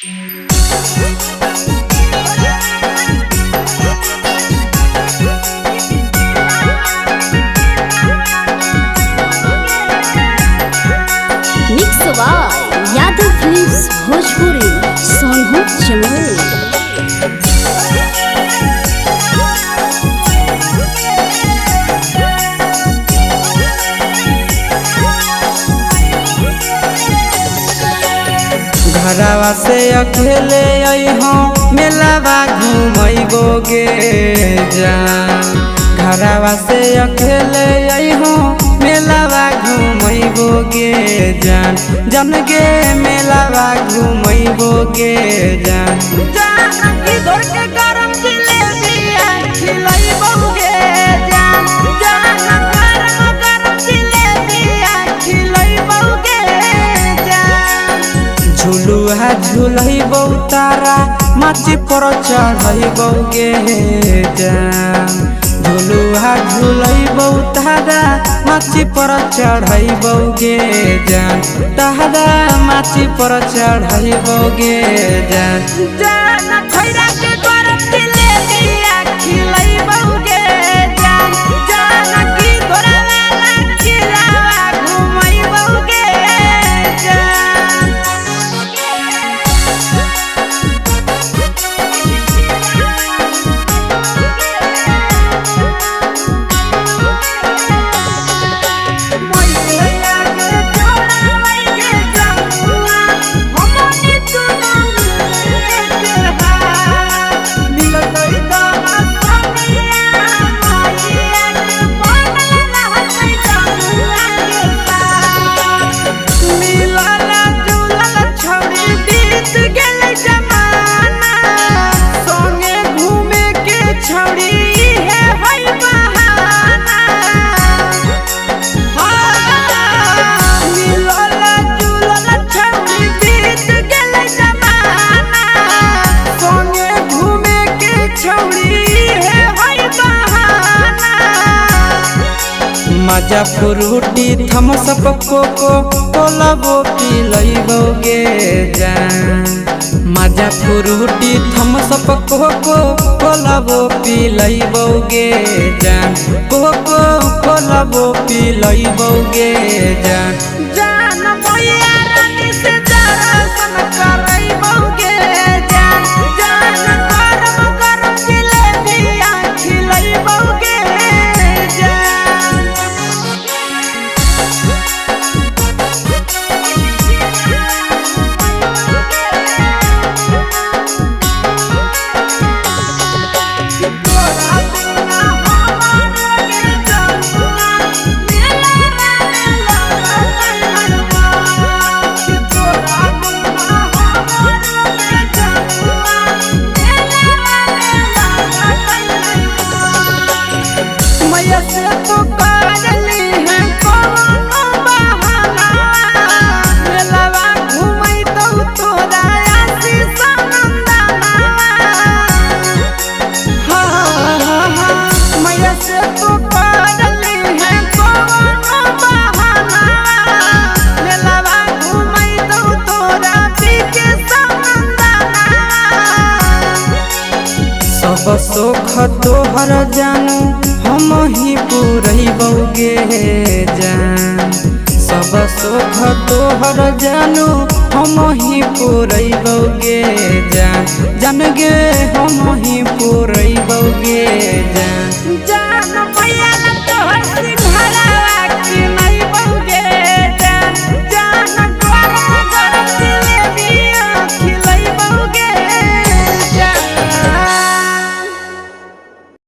Mix by Yadav films Bhojpuri Sonu Chamoli. घरवा से अकेले अइहो मेलावा घूमैबोगे जान। घरवा से अकेले अइहो मेलावा घूमैबोगे जान। जन गे मेलावा घूमैबोगे जान। झुलुहा झुलैबौ तारा माची पर चढ़ैबोगे जान। झुलुहा झुलैबौ तारा माची पर चढ़ैबोगे जान। तारा माची पर चढ़ैबोगे जान। मजा फ्रूटी थम्सअप कोको कोलाबो पिलैबोगे जान। मजा फ्रूटी थम्सअप कोको कोलाबो पिलैबोगे जान। कोको कोलाबो पिलैबोगे जान। सब सुख तोहर जानू हम ही पुरैबोगे जान। सब सुख तोहर जानू हम ही पुरैबोगे जान। जान गे हम ही पुरैबोगे जान।